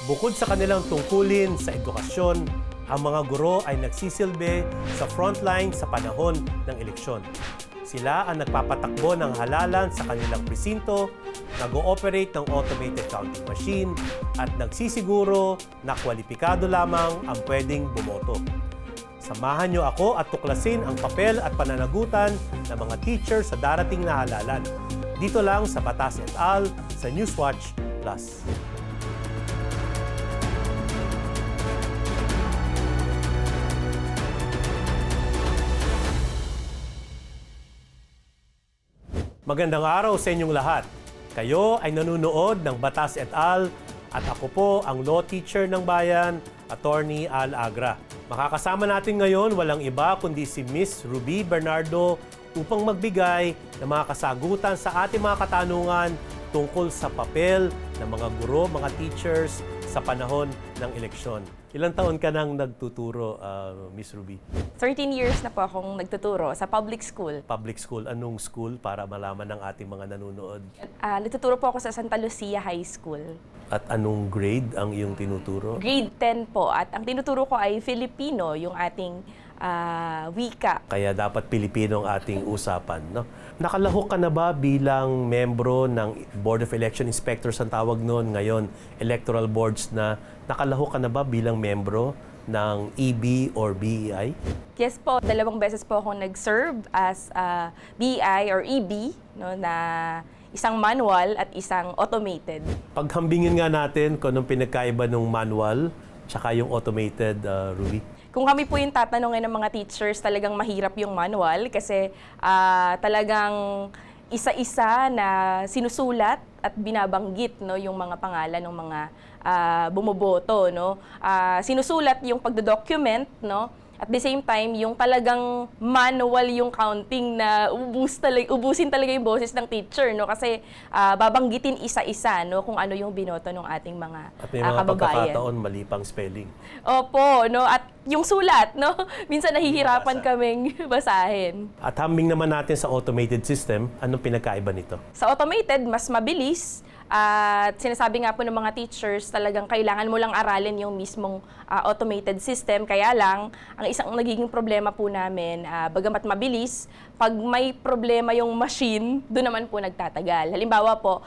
Bukod sa kanilang tungkulin sa edukasyon, ang mga guro ay nagsisilbi sa frontline sa panahon ng eleksyon. Sila ang nagpapatakbo ng halalan sa kanilang presinto, nag-ooperate ng automated counting machine, at nagsisiguro na kwalipikado lamang ang pwedeng bumoto. Samahan niyo ako at tuklasin ang papel at pananagutan ng mga teacher sa darating na halalan. Dito lang sa Batas et al. Sa Newswatch Plus. Magandang araw sa inyong lahat. Kayo ay nanonood ng Batas et al. At ako po ang law teacher ng bayan, Attorney Al Agra. Makakasama natin ngayon walang iba kundi si Miss Ruby Bernardo upang magbigay ng mga kasagutan sa ating mga katanungan tungkol sa papel ng mga guro, mga teachers sa panahon ng eleksyon. Ilang taon ka nang nagtuturo, Miss Ruby? 13 years na po akong nagtuturo sa public school. Public school, anong school para malaman ng ating mga nanonood? Nagtuturo po ako sa Santa Lucia High School. At anong grade ang iyong tinuturo? Grade 10 po. At ang tinuturo ko ay Filipino, yung ating wika. Kaya dapat Pilipino ang ating usapan, no? Nakalahok ka na ba bilang membro ng Board of Election Inspectors ang tawag noon, ngayon electoral boards na? Nakalahok ka na ba bilang membro ng EB or BEI? Yes po, 2 beses po akong nag-serve as BEI or EB, no, na isang manual at isang automated. Paghambingin nga natin kung anong pinagkaiba ng manual tsaka yung automated, Ruby. Kung kami po yung tatanungin ng mga teachers, talagang mahirap yung manual kasi talagang isa-isa na sinusulat at binabanggit, no, yung mga pangalan ng mga bumoboto, no. Sinusulat yung pagdo-document, no. At the same time, yung talagang manual yung counting na ubusin talaga yung boses ng teacher, no, kasi babanggitin isa-isa, no, kung ano yung binoto ng ating mga At may mga kababayan. pagkakataon mali pang spelling. Opo, no, at yung sulat, no, minsan nahihirapan kaming basahin. At hambing naman natin sa automated system, anong pinagkaiba nito? Sa automated, mas mabilis. At sinasabi nga po ng mga teachers, talagang kailangan mo lang aralin yung mismong automated system. Kaya lang, ang isang nagiging problema po namin, bagamat mabilis, pag may problema yung machine, doon naman po nagtatagal. Halimbawa po,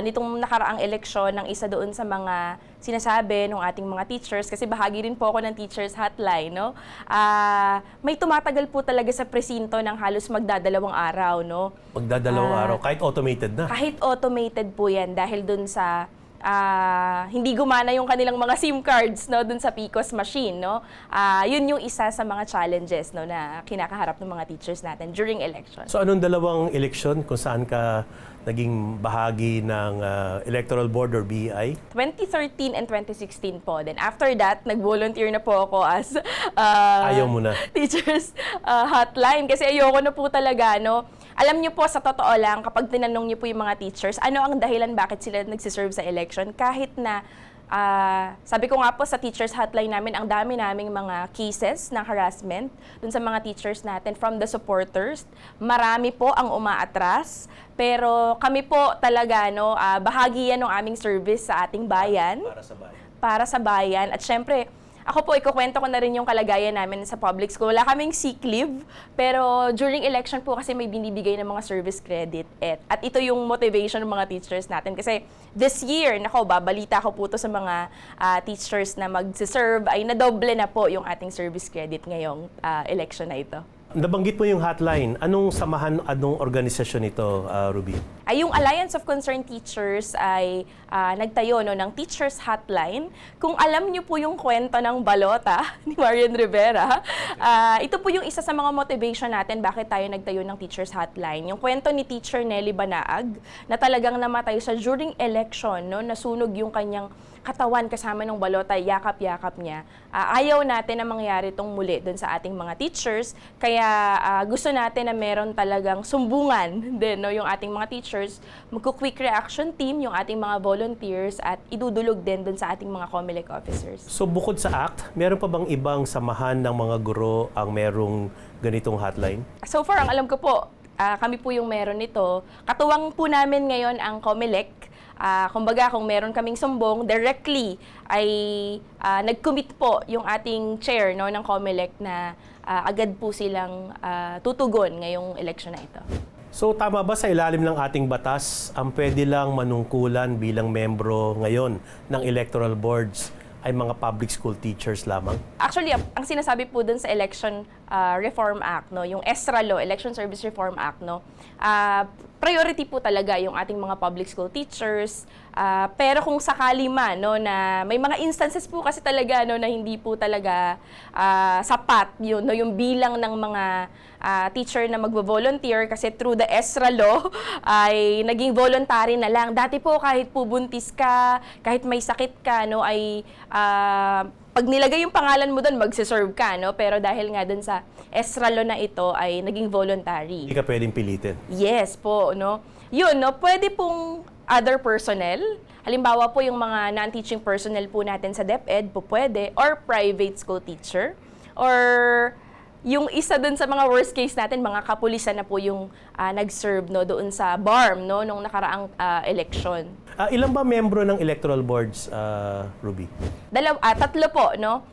nitong nakaraang eleksyon ng isa doon sa mga sinasabi ng ating mga teachers, kasi bahagi rin po ako ng teachers hotline, no? May tumatagal po talaga sa presinto ng halos magdadalawang araw, no? Magdadalawang araw, kahit automated na. Kahit automated po yan dahil dun sa hindi gumana yung kanilang mga SIM cards, no, dun sa PCOS machine, no. Yun yung isa sa mga challenges, no, na kinakaharap ng mga teachers natin during election. So anong dalawang eleksyon kung saan ka naging bahagi ng Electoral Board or BEI? 2013 and 2016 po. Then after that, nag-volunteer na po ako as Ayaw mo na. teachers hotline kasi ayoko na po talaga, no. Alam niyo po, sa totoo lang, kapag tinanong niyo po yung mga teachers, ano ang dahilan bakit sila nagsiserve sa election, kahit na sabi ko nga po sa teachers hotline namin, ang dami naming mga cases ng harassment dun sa mga teachers natin from the supporters. Marami po ang umaatras, pero kami po talaga, no, bahagi yan ng aming service sa ating bayan. Para sa bayan. Para sa bayan. At syempre, ako po, ikukwento ko na rin yung kalagayan namin sa public school. Wala kaming sick leave, pero during election po kasi may binibigay ng mga service credit. At ito yung motivation ng mga teachers natin. Kasi this year, babalita ko po to sa mga teachers na mag-serve, ay nadoble na po yung ating service credit ngayong election na ito. Nabanggit mo yung hotline. Anong samahan, anong organisasyon ito, Ruby? Yung Alliance of Concerned Teachers ay nagtayo, no, ng Teachers Hotline. Kung alam niyo po yung kwento ng balota ni Marian Rivera, ito po yung isa sa mga motivation natin bakit tayo nagtayo ng Teachers Hotline. Yung kwento ni Teacher Nelly Banaag na talagang namatay siya during election, no, nasunog yung kanyang katawan kasama ng balota, yakap-yakap niya. Ayaw natin na mangyari itong muli doon sa ating mga teachers. Kaya gusto natin na meron talagang sumbungan din, no, yung ating mga teachers. Magko-quick reaction team, yung ating mga volunteers, at idudulog din doon sa ating mga COMELEC officers. So bukod sa ACT, meron pa bang ibang samahan ng mga guro ang merong ganitong hotline? So far, ang alam ko po, kami po yung meron nito. Katuwang po namin ngayon ang COMELEC. Kumbaga, kung meron kaming sumbong, directly ay nag-commit po yung ating chair, no, ng COMELEC na agad po silang tutugon ngayong election na ito. So tama ba sa ilalim ng ating batas, ang pwede lang manungkulan bilang membro ngayon ng electoral boards ay mga public school teachers lamang? Actually, ang sinasabi po dun sa Election Reform Act, no, yung ESRA Law, Election Service Reform Act, no, priority po talaga yung ating mga public school teachers. Pero kung sakali man, no, na may mga instances po kasi talaga, no, na hindi po talaga sapat yun, no, yung bilang ng mga teacher na magvo-volunteer kasi through the ESRA law ay naging voluntary na lang. Dati po kahit po buntis ka, kahit may sakit ka, no, ay pag nilagay yung pangalan mo doon, magse-serve ka, no? Pero dahil nga doon sa ESRA law na ito ay naging voluntary. Hindi ka pwedeng pilitin. Yes po, no? Yun, no? Pwede pong other personnel. Halimbawa po yung mga non-teaching personnel po natin sa DepEd po pwede, or private school teacher, or yung isa dun sa mga worst case natin, mga kapulisan na po yung nag-serve, no, doon sa BARM, no, nung nakaraang election. Ilan ba membro ng electoral boards, Ruby? Tatlo po, no?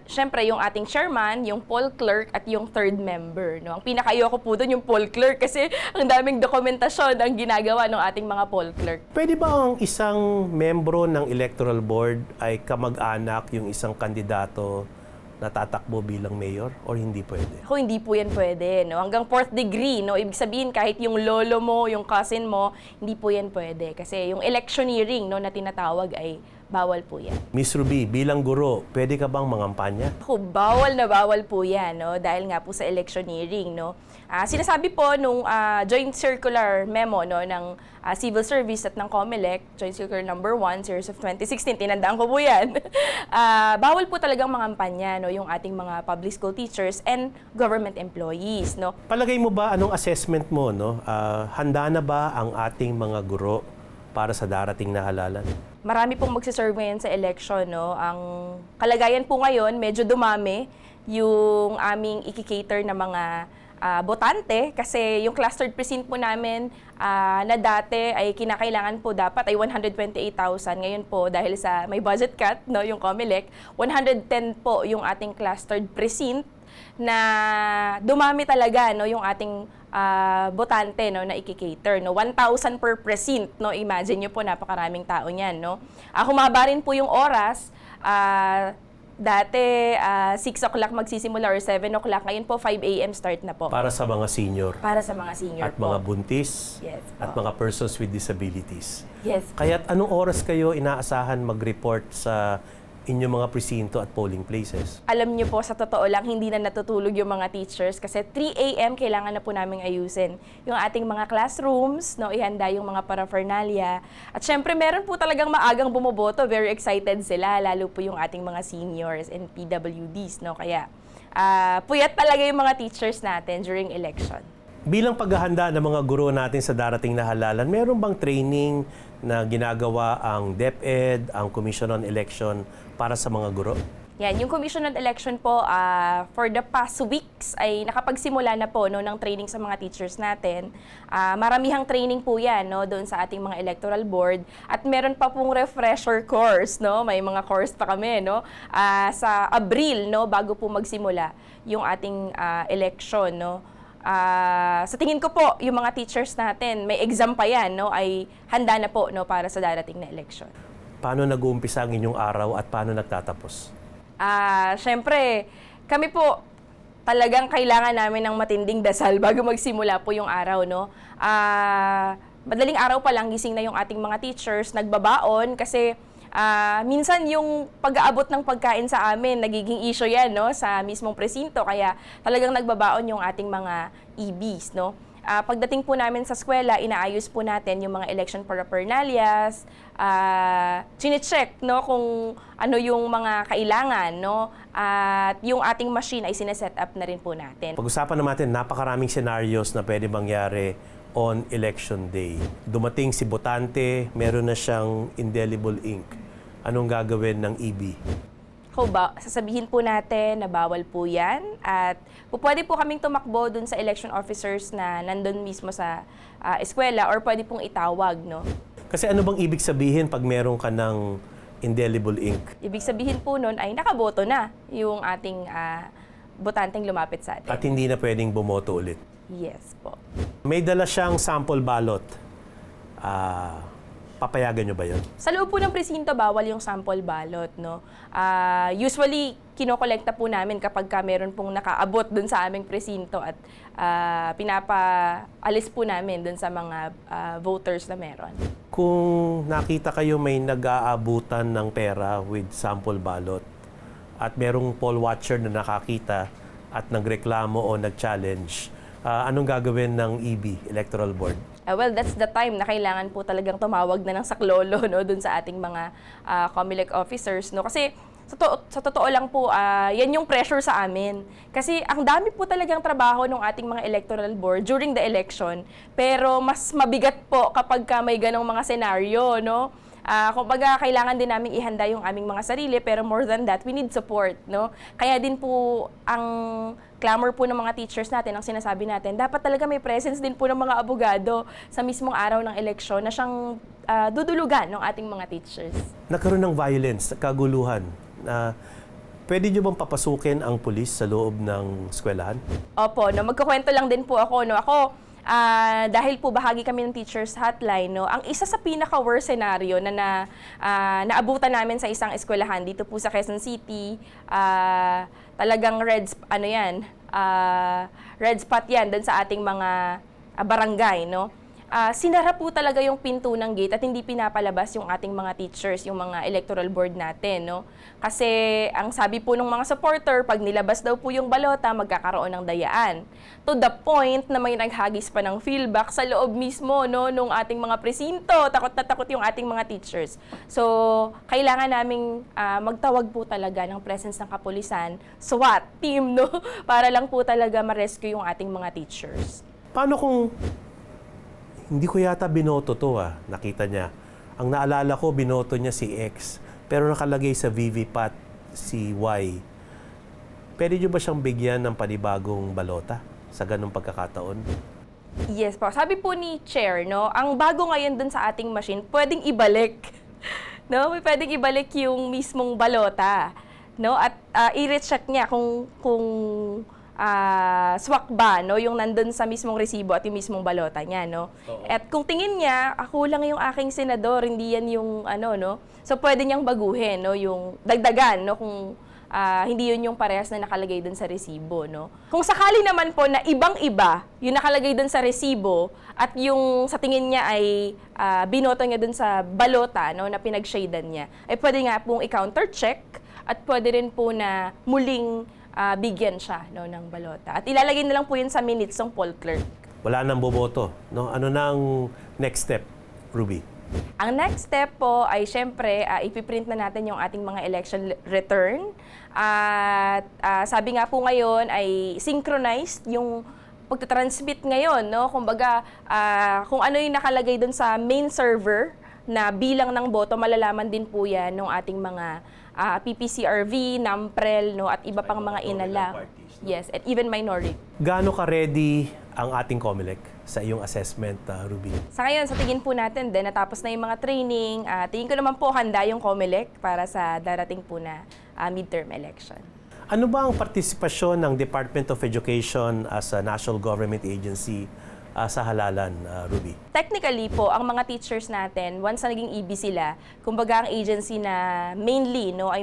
Siyempre, yung ating chairman, yung poll clerk, at yung third member, no? Ang pinaka-ayoko po doon yung poll clerk kasi ang daming dokumentasyon ang ginagawa ng ating mga poll clerk. Pwede ba ang isang membro ng electoral board ay kamag-anak yung isang kandidato na tatakbo bilang mayor, or hindi pwede? Ako, hindi po yan pwede, no? Hanggang 4th degree, no? Ibig sabihin, kahit yung lolo mo, yung cousin mo, hindi po yan pwede. Kasi yung electioneering, no, na tinatawag ay bawal po yan. Miss Ruby, bilang guro, pwede ka bang mangampanya? Ako, bawal na bawal po yan, no? Dahil nga po sa electioneering, no? Sinasabi po nung Joint Circular Memo, no, ng Civil Service at ng COMELEC, Joint Circular number 1, Series of 2016, tinandaan ko po yan. Bawal po talagang mangampanya, no, yung ating mga public school teachers and government employees, no? Palagay mo ba, anong assessment mo, no? Handa na ba ang ating mga guro para sa darating na halalan? Marami pong magsiserve ngayon sa election, no? Ang kalagayan po ngayon, medyo dumami yung aming ikikater na mga botante kasi yung clustered precinct po namin na dati ay kinakailangan po dapat ay 128,000. Ngayon po dahil sa may budget cut, no, yung COMELEC, 110 po yung ating clustered precinct na dumami talaga, no, yung ating botante, no, na ikikater, no, 1,000 per precinct, no. Imagine niyo po, napakaraming tao niyan, no. Humaba rin po yung oras. Dati 6 o'clock magsisimula or 7 o'clock. Ngayon po 5 a.m. start na po. Para sa mga senior. Para sa mga senior At po. mga buntis. Yes po. At mga persons with disabilities. Yes. Kaya't anong oras kayo inaasahan mag-report sa inyong mga presinto at polling places? Alam niyo po, sa totoo lang, hindi na natutulog yung mga teachers kasi 3 a.m. kailangan na po namin ayusin yung ating mga classrooms, no, ihanda yung mga paraphernalia. At syempre, meron po talagang maagang bumoboto. Very excited sila, lalo po yung ating mga seniors and PWDs, no? Kaya, puyat talaga yung mga teachers natin during election. Bilang paghahanda ng mga guro natin sa darating na halalan, meron bang training na ginagawa ang DepEd, ang Commission on Election para sa mga guro? Yan, yung Commission on Election po, for the past weeks ay nakapagsimula na po, no, ng training sa mga teachers natin. Maramihang training po yan, no, doon sa ating mga electoral board. At meron pa pong refresher course, no, may mga course pa kami, no, sa Abril, no, bago po magsimula yung ating election, no. Sa tingin ko po, yung mga teachers natin, may exam pa yan, no, ay handa na po, no, para sa darating na election. Paano nag-uumpisa ang inyong araw at paano nagtatapos? Siyempre, kami po, talagang kailangan namin ng matinding dasal bago magsimula po yung araw, no. Madaling araw pa lang, gising na yung ating mga teachers, nagbabaon kasi minsan yung pag-aabot ng pagkain sa amin, nagiging issue yan, no, sa mismong presinto. Kaya talagang nagbabaon yung ating mga EBs, no. Pagdating po namin sa eskwela, inaayos po natin yung mga election paraphernalias, chine-check, no, kung ano yung mga kailangan, no, at yung ating machine ay sineset up na rin po natin. Pag-usapan natin, napakaraming scenarios na pwede mangyari on election day. Dumating si botante, meron na siyang indelible ink. Anong gagawin ng EB? Sasabihin po natin na bawal po yan at pwede po kaming tumakbo dun sa election officers na nandun mismo sa eskwela or pwede pong itawag, no? Kasi ano bang ibig sabihin pag meron ka ng indelible ink? Ibig sabihin po nun ay nakaboto na yung ating botanteng lumapit sa atin. At hindi na pwedeng bumoto ulit. Yes po. May dala siyang sample ballot. Papayagan nyo ba yun? Sa loob po ng presinto, bawal yung sample ballot, no? Usually, kinokolekta po namin kapag meron pong nakaabot dun sa aming presinto at pinapaalis po namin dun sa mga voters na meron. Kung nakita kayo may nag-aabutan ng pera with sample ballot at merong poll watcher na nakakita at nagreklamo o nag-challenge, anong gagawin ng EB, Electoral Board? Well, that's the time na kailangan po talagang tumawag na ng saklolo, no, dun sa ating mga COMELEC officers, no? Kasi sa totoo lang po, yan yung pressure sa amin. Kasi ang dami po talagang trabaho ng ating mga electoral board during the election, pero mas mabigat po kapag may ganong mga senaryo, no? Kumbaga, kailangan din namin ihanda yung aming mga sarili, pero more than that, we need support, no? Kaya din po ang clamor po ng mga teachers natin, ang sinasabi natin, dapat talaga may presence din po ng mga abogado sa mismong araw ng eleksyon na siyang dudulugan ng ating mga teachers. Nagkaroon ng violence, kaguluhan. Pwede nyo bang papasukin ang pulis sa loob ng eskwelahan? Opo, no, magkukwento lang din po ako. No? Dahil po bahagi kami ng teachers hotline, no, ang isa sa pinaka-worst scenario na naabutan namin sa isang eskwelahan dito po sa Quezon City, talagang red spot yan doon sa ating mga barangay, no? Sinara po talaga yung pinto ng gate at hindi pinapalabas yung ating mga teachers, yung mga electoral board natin, no? Kasi ang sabi po ng mga supporter, pag nilabas daw po yung balota, magkakaroon ng dayaan. To the point na may naghagis pa ng feedback sa loob mismo, no, nung ating mga presinto. Takot na takot yung ating mga teachers. So, kailangan naming magtawag po talaga ng presence ng kapulisan, SWAT team, no? Para lang po talaga ma-rescue yung ating mga teachers. Paano kung hindi ko yata binoto to nakita niya. Ang naalala ko, binoto niya si X, pero nakalagay sa VVPAT si Y. Pwede niyo ba siyang bigyan ng panibagong balota sa ganung pagkakataon? Yes po. Sabi po ni Chair, no, ang bago ngayon dun sa ating machine, pwedeng ibalik. No, may pwedeng ibalik yung mismong balota, no? At i-recheck niya kung swak ba, no, yung nandun sa mismong resibo at yung mismong balota niya, no. Oo. At kung tingin niya, ako lang yung aking senador, hindi yan yung no. So pwede niyang baguhin, no, yung dagdagan, no, kung hindi yun yung parehas na nakalagay dun sa resibo, no. Kung sakali naman po na ibang-iba yung nakalagay dun sa resibo at yung sa tingin niya ay binoto niya dun sa balota, no, na pinag-shadean niya, ay pwede nga pong i-counter check at pwede rin po na muling bigyan siya, no, ng balota. At ilalagay na lang po yun sa minutes ng poll clerk. Wala nang boboto, no? Ano na ang next step, Ruby? Ang next step po ay syempre ipiprint na natin yung ating mga election return. At sabi nga po ngayon ay synchronized yung pagtatransmit ngayon, no? Kumbaga, kung ano yung nakalagay dun sa main server na bilang ng boto, malalaman din po yan ng ating mga PPCRV, NAMPREL, no, at iba pang mga inala. Yes, and even minority. Gaano ka-ready ang ating COMELEC sa iyong assessment, Ruby? Sa ngayon, sa tingin po natin din, natapos na yung mga training. Tingin ko naman po handa yung COMELEC para sa darating po na midterm election. Ano ba ang partisipasyon ng Department of Education as a national government agency sa halalan, Ruby? Technically po, ang mga teachers natin, once na naging EB sila, kumbaga ang agency na mainly, no, ay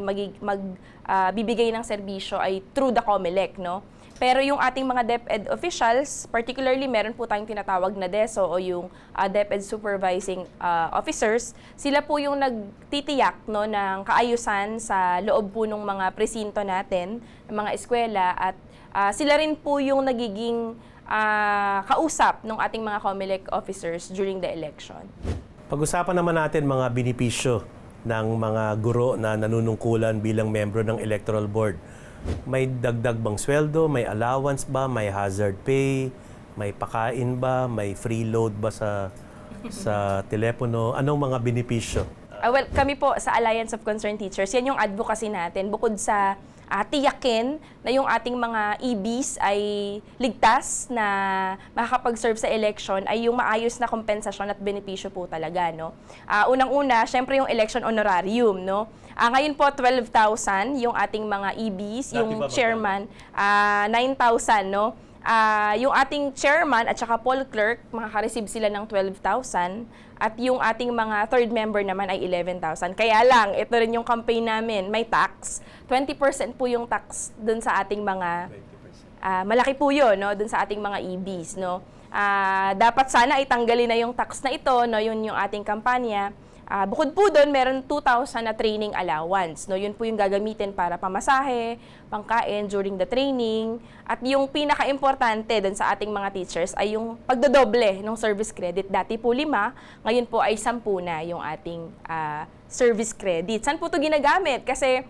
bibigay ng serbisyo ay through the COMELEC, no? Pero yung ating mga DepEd officials, particularly meron po tayong tinatawag na DESO o yung DepEd supervising officers, sila po yung nagtitiyak, no, ng kaayusan sa loob po ng mga presinto natin, ng mga eskwela, at sila rin po yung nagiging kausap ng ating mga COMELEC officers during the election. Pag-usapan naman natin mga benepisyo ng mga guro na nanunungkulan bilang membro ng Electoral Board. May dagdag bang sweldo? May allowance ba? May hazard pay? May pakain ba? May free load ba sa telepono? Anong mga benepisyo? Well, kami po sa Alliance of Concerned Teachers, yan yung advocacy natin. Bukod sa tiyakin na yung ating mga EBs ay ligtas na makakapag-serve sa election ay yung maayos na kompensasyon at benepisyo po talaga, no? Unang-una, syempre yung election honorarium, no? Ngayon po 12,000 yung ating mga EBs, Dati yung ba chairman 9,000, no? Yung ating chairman at saka poll clerk, makaka-receive sila ng 12,000 at yung ating mga third member naman ay 11,000. Kaya lang, ito rin yung campaign namin, may tax. 20% po yung tax dun sa ating mga, malaki po yun, no? Dun sa ating mga EBs, no? Dapat sana itanggalin na yung tax na ito, no? Yun yung ating kampanya. Bukod po doon, meron 2,000 na training allowance. No? Yun po yung gagamitin para pamasahe, pangkain during the training. At yung pinaka-importante doon sa ating mga teachers ay yung pagdodoble ng service credit. Dati po 5, ngayon po ay 10 na yung ating service credit. Saan po ito ginagamit? Kasi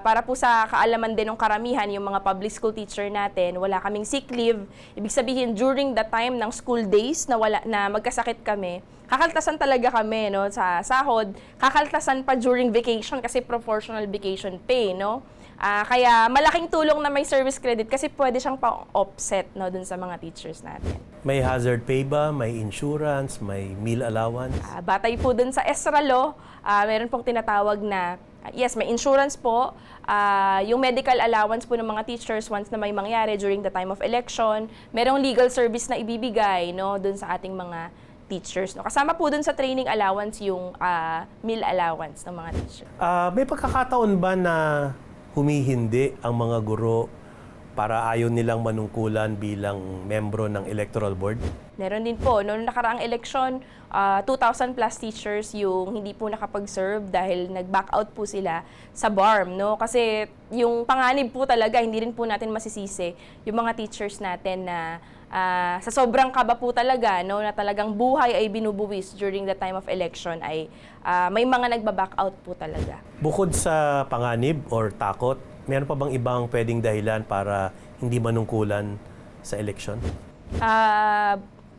para po sa kaalaman din ng karamihan, yung mga public school teacher natin, wala kaming sick leave. Ibig sabihin, during the time ng school days na magkasakit kami, kakaltasan talaga kami, no, sa sahod. Kakaltasan pa during vacation kasi proportional vacation pay, no. Kaya malaking tulong na may service credit kasi pwede siyang pa-offset, no, dun sa mga teachers natin. May hazard pay ba? May insurance? May meal allowance? Batay po dun sa ESRA law, meron pong tinatawag na yes, may insurance po. Yung medical allowance po ng mga teachers once na may mangyari during the time of election. Merong legal service na ibibigay, no, dun sa ating mga teachers. No? Kasama po dun sa training allowance yung meal allowance ng mga teachers. May pagkakataon ba na humihindi ang mga guro para ayaw nilang manungkulan bilang membro ng electoral board? Meron din po. Noong nakaraang eleksyon, 2,000 plus teachers yung hindi po nakapag-serve dahil nag-back out po sila sa BARM. No? Kasi yung panganib po talaga, hindi rin po natin masisisi yung mga teachers natin na sa sobrang kaba po talaga, no, na talagang buhay ay binubuwis during the time of election ay may mga nagba-back out po talaga. Bukod sa panganib or takot, meron pa bang ibang pwedeng dahilan para hindi manungkulan sa eleksyon?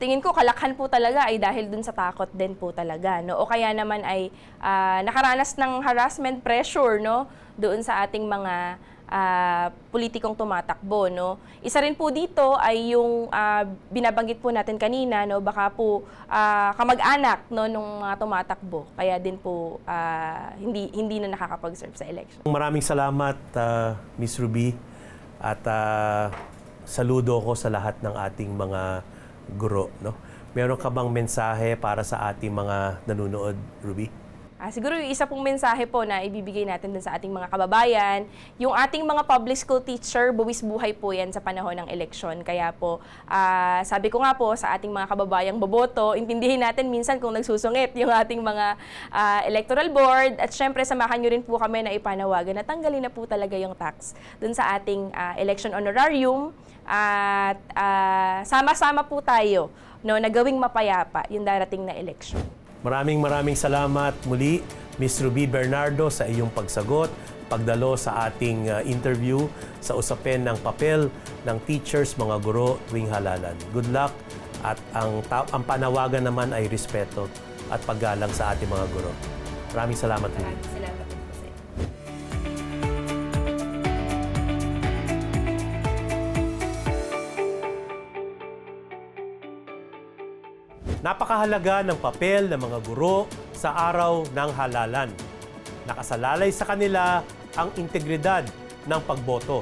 Tingin ko kalakhan po talaga ay dahil dun sa takot din po talaga, no? O kaya naman ay nakaranas ng harassment pressure, no, doon sa ating mga politikong tumatakbo, no. Isa rin po dito ay yung binabanggit po natin kanina, no, baka po kamag-anak, no, nung mga tumatakbo. Kaya din po hindi na nakakapag-serve sa election. Maraming salamat, Miss Ruby, at saludo ko sa lahat ng ating mga guro, no. Meron ka bang mensahe para sa ating mga nanonood, Ruby? Siguro yung isa pong mensahe po na ibibigay natin dun sa ating mga kababayan, yung ating mga public school teacher, buwis buhay po yan sa panahon ng eleksyon. Kaya po, sabi ko nga po sa ating mga kababayang boboto, intindihin natin minsan kung nagsusungit yung ating mga electoral board. At syempre, samahan nyo rin po kami na ipanawagan na tanggalin na po talaga yung tax dun sa ating election honorarium. At sama-sama po tayo, no, na gawing mapayapa yung darating na eleksyon. Maraming salamat muli, Ms. Ruby Bernardo, sa iyong pagsagot, pagdalo sa ating interview sa usapin ng papel ng teachers, mga guro tuwing halalan. Good luck, at ang panawagan naman ay respeto at paggalang sa ating mga guro. Maraming salamat, Ruby. Maraming salamat po sa inyo. Napakahalaga ng papel ng mga guro sa araw ng halalan. Nakasalalay sa kanila ang integridad ng pagboto,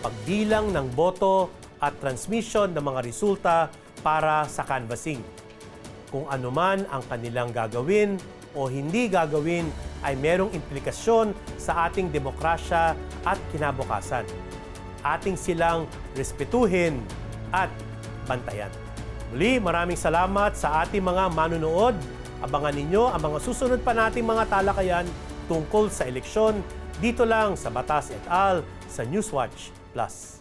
pagbilang ng boto at transmission ng mga resulta para sa canvassing. Kung anuman ang kanilang gagawin o hindi gagawin ay merong implikasyon sa ating demokrasya at kinabukasan. Ating silang respetuhin at bantayan. Muli, maraming salamat sa ating mga manunood. Abangan ninyo ang mga susunod pa nating mga talakayan tungkol sa eleksyon dito lang sa Batas et al. Sa Newswatch Plus.